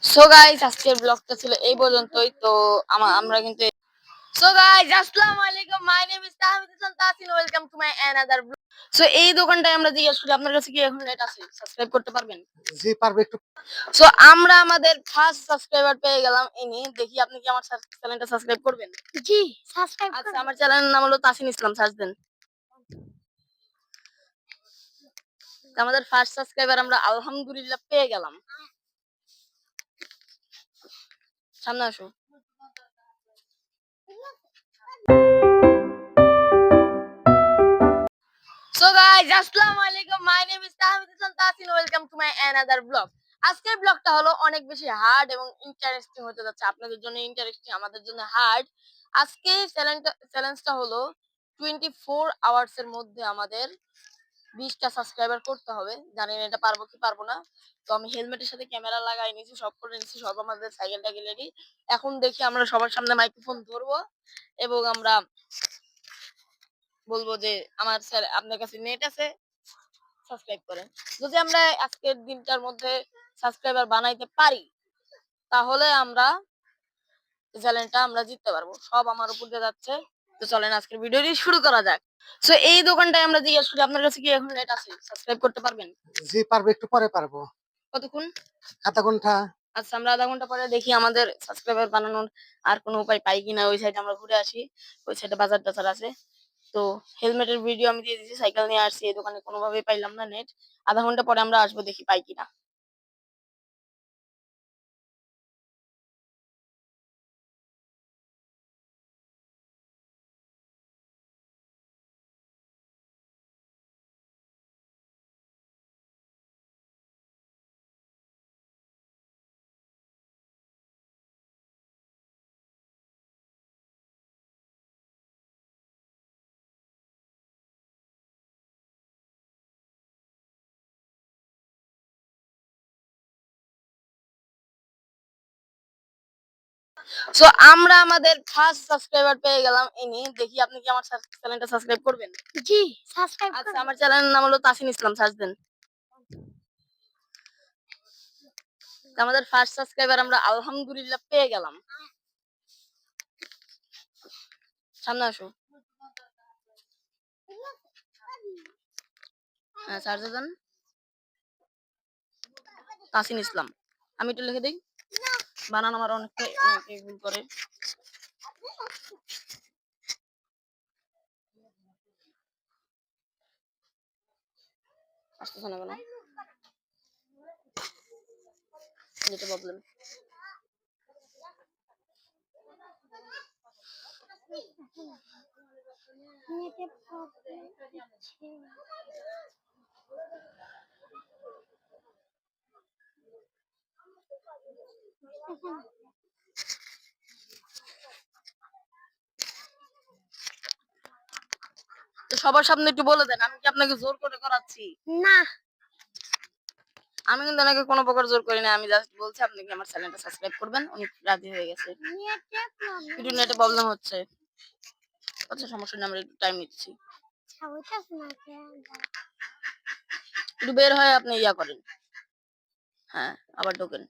So guys, আজকের ব্লগটা ছিল এই পর্যন্তই। তো আমরা কিন্তু সো গাইস, আসসালামু আলাইকুম, my name is Tahmid Hasan Tasin, welcome to my another blog. So এই দোকানটায় আমরা জিজ্ঞেস করি আপনার কাছে কি এখন নেট আছে, সাবস্ক্রাইব করতে পারবেন? জি পারবে একটু। সো আমরা আমাদের ফার্স্ট সাবস্ক্রাইবার পেয়ে গেলাম। ইনি, দেখি আপনি কি আমার চ্যানেলটা সাবস্ক্রাইব করবেন? জি সাবস্ক্রাইব আচ্ছা, করুন। আমার চ্যানেলের নাম হলো তাসিন ইসলাম, সার্চ দেন। আমাদের ফার্স্ট সাবস্ক্রাইবার আমরা আলহামদুলিল্লাহ পেয়ে গেলাম। সামনে আসো। সো গাইস, আসসালামু আলাইকুম, my name is Tahmid Hasan Tasin, welcome to my another blog. আজকের ব্লগটা হলো অনেক বেশি হার্ড এবং ইন্টারেস্টিং হতে যাচ্ছে। আপনাদের জন্য ইন্টারেস্টিং, আমাদের জন্য হার্ড। আজকে চ্যালেঞ্জটা হলো 24 আওয়ার্স এর মধ্যে আমাদের 20টা সাবস্ক্রাইবার করতে হবে। জানি না এটা পারবো কি পারবো না। তো আমি হেলমেটের সাথে ক্যামেরা লাগাই নিয়েছি, সব করে নিয়েছি, সব আমাদের সাইকেলটা রেডি। এখন দেখি আমরা সবার সামনে মাইক্রোফোন ধরবো এবং আমরা বলবো যে আমার স্যার আপনার কাছে নেট আছে, সাবস্ক্রাইব করেন। যদি আমরা আজকের দিনটার মধ্যে সাবস্ক্রাইবার বানাইতে পারি, তাহলে আমরা চ্যালেঞ্জটা আমরা জিততে পারবো। সব আমার উপর দিয়ে যাচ্ছে। তো চলেন আজকের ভিডিওটি শুরু করা যাক। সো এই দোকানটায় আমরা জিজ্ঞেস করি আপনার কাছে কি এখন নেট আছে, সাবস্ক্রাইব করতে পারবেন? জি পারবে একটু পরে পারবো। কতক্ষণ? আধা ঘন্টা। আচ্ছা, আমরা আধা ঘন্টা পরে দেখি আমাদের সাবস্ক্রাইবার বানানোর আর কোনো উপায় পাই কিনা। ওই সাইডে আমরা ঘুরে আসি, ওই সাইডে বাজার টাজার আছে। তো হেলমেটের ভিডিও আমি দিয়ে দিচ্ছি, সাইকেল নিয়ে আসছি, এই দোকানে কোনোভাবেই পাইলাম না নেট। আধা ঘন্টা পরে আমরা আসবো, দেখি পাই কিনা। সো আমরা আমাদের ফার্স্ট সাবস্ক্রাইবার পেয়ে গেলাম। ইনি, দেখি আপনি কি আমার চ্যানেলটা সাবস্ক্রাইব করবেন? জি সাবস্ক্রাইব আচ্ছা, করুন। আমার চ্যানেলের নাম হলো তাসিন ইসলাম, সার্চ দেন। আমাদের ফার্স্ট সাবস্ক্রাইবার আমরা আলহামদুলিল্লাহ পেয়ে গেলাম। সামনে আসো। হ্যাঁ, সার্চ দেন তাসিন ইসলাম। আমি একটু লিখে দিই, বানান আমার অনেকে ভুল করে। আসতেছে না কেন, যেটা প্রবলেম। তো সবার সামনে একটু বলে দেন, আমি কি আপনাকে জোর করে করাচ্ছি? না, আমি কিন্তু ওনাকে কোনো প্রকার জোর করি না। আমি জাস্ট বলছি আপনি কি আমার চ্যানেলটা সাবস্ক্রাইব করবেন। উনি রাজি হয়ে গেছে। একটু নেটে প্রবলেম হচ্ছে। আচ্ছা, সমস্যা নেই, আমরা একটু টাইম নিচ্ছি। একটু বের হয়ে আপনি ইয়া করেন। হ্যাঁ, আবার ঢোকেন।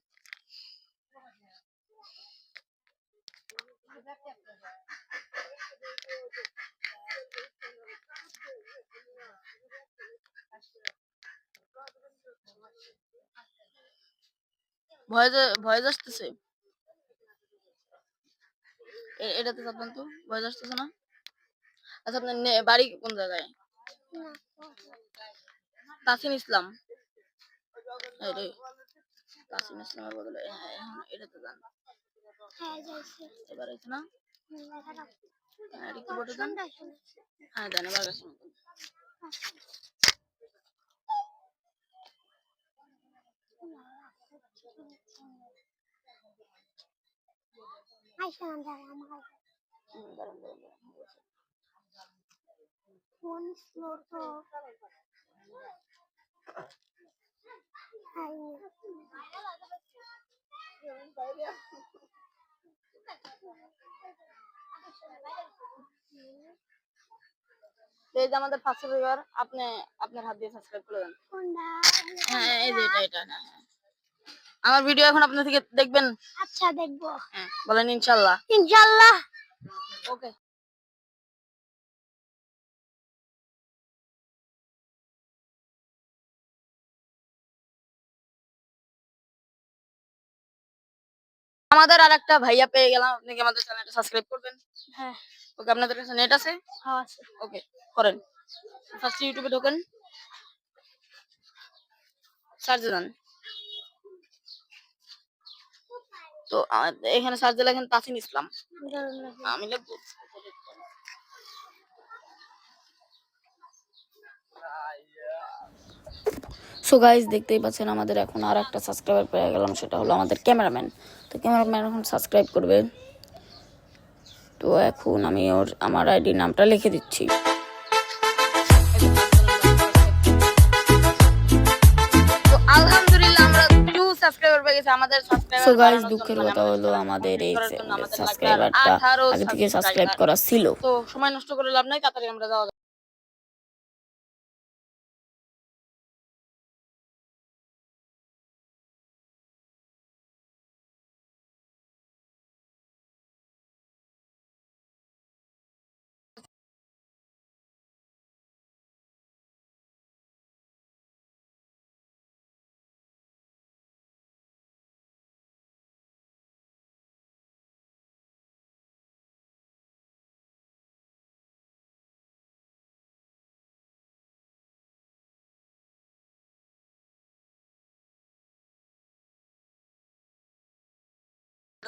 ভয়েস আসতেছে, এটাতে চাপেন তো, ভয়েস আসতেছে না। আচ্ছা, আপনার বাড়ি কোন জায়গায়? তাসিন ইসলাম। এটাই তাসিন ইসলামের বদলে হ্যাঁ, এখন এটাতে যান। এবার আছে না, হ্যাঁ, এটা কি বটে যান। হ্যাঁ, দেন এবার গেছে মতন। দাঁড়ান, দাঁড়ান, দাঁড়ান। ফোন স্লো তো তো এই যে আমাদের ফার্স্ট ভিউয়ার, আপনি আপনার হাত দিয়ে সাবস্ক্রাইব করে দেন। হ্যাঁ, এই যে এটা হ্যাঁ, হ্যাঁ। আমার ভিডিও এখন আপনার থেকে দেখবেন? আচ্ছা দেখবো। বলেন ইনশাল্লাহ। ইনশাআল্লাহ। ওকে। আমাদের আরেকটা ভাইয়া পেয়ে গেলাম, আপনি কি আমাদের চ্যানেলটা সাবস্ক্রাইব করবেন? হ্যাঁ। ওকে, আপনাদের কাছে নেট আছে? হ্যাঁ আছে। ওকে, করেন। ফার্স্ট ইউটিউবে ঢোকেন, সার্চ দেন। তো এখানে সার্চ দিলে লেখেন তাসিন ইসলাম, আমি লিখবো। সো গাইস, দেখতেই পাচ্ছেন আমাদের এখন আর একটা সাবস্ক্রাইবার পেয়ে গেলাম, সেটা হলো আমাদের ক্যামেরাম্যান। তো ক্যামেরাম্যান এখন সাবস্ক্রাইব করবে। তো এখন আমি আমার আইডি নামটা লিখে দিচ্ছি। তো আলহামদুলিল্লাহ আমরা 2 সাবস্ক্রাইবার পেয়ে গেছি। আমাদের সাবস্ক্রাইবার, সো গাইস দুঃখের কথা হলো আমাদের এই সাবস্ক্রাইবারটা আগে থেকে সাবস্ক্রাইব করা ছিল। তো সময় নষ্ট করে লাভ নাই, তাড়াতাড়ি আমরা যাওয়া যাক।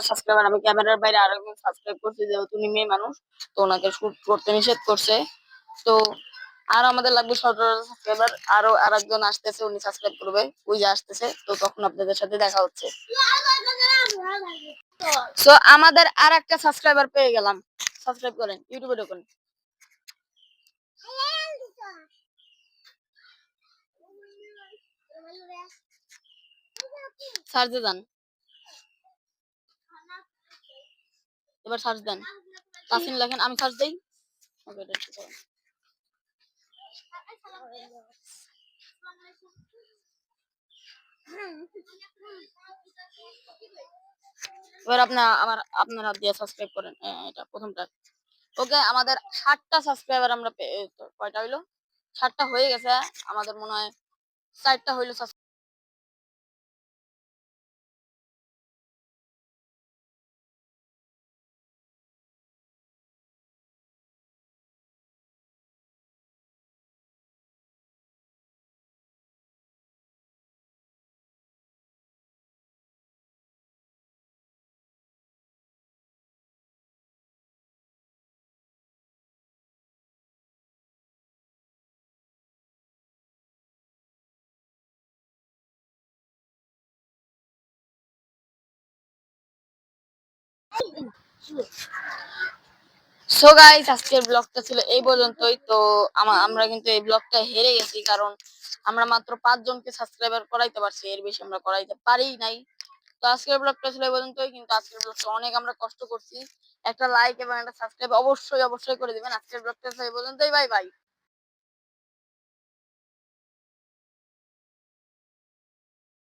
সাবস্ক্রাইবার, আমি ক্যামেরার বাইরে আরো একজন সাবস্ক্রাইব করছি, যেহেতু উনি মেয়ে মানুষ, তো ওনাকে শুট করতে নিষেধ করছে। তো আর আমাদের লাগবে 17 সাবস্ক্রাইবার, আরো আরেকজন আসতেছে, উনি সাবস্ক্রাইব করবে, ওই যে আসতেছে, তো তখন আপনাদের সাথে দেখা হচ্ছে। সো আমাদের আর একটা সাবস্ক্রাইবার পেয়ে গেলাম, সাবস্ক্রাইব করেন, ইউটিউবে ঢোকেন, সার্চে যান, এবার সার্চ দেন, তাসিন লেখেন, আমি সার্চ দেই। ওকে, এটা একটু করেন। এবার আপনার হাত দিয়ে সাবস্ক্রাইব করেন, এটা প্রথমটা। ওকে, আমাদের 60টা সাবস্ক্রাইবার আমরা কয়টা হইলো? 60টা হয়ে গেছে, আমাদের মনে হয় 4টা হইলো। সো গাইস, আজকের ব্লগটা ছিল এই পর্যন্তই। তো আমরা কিন্তু এই ব্লগটা হেরে গেছি, কারণ আমরা মাত্র 5 জনকে সাবস্ক্রাইবার করাইতে পারছি, এর বেশি আমরা করাইতে পারি নাই। তো আজকের ব্লগটা ছিল এই পর্যন্তই, কিন্তু আজকের ব্লগটা অনেক আমরা কষ্ট করছি। একটা লাইক এবং একটা সাবস্ক্রাইব অবশ্যই অবশ্যই করে দিবেন। আজকের ব্লগটা ছিল এই পর্যন্তই, বাই বাই।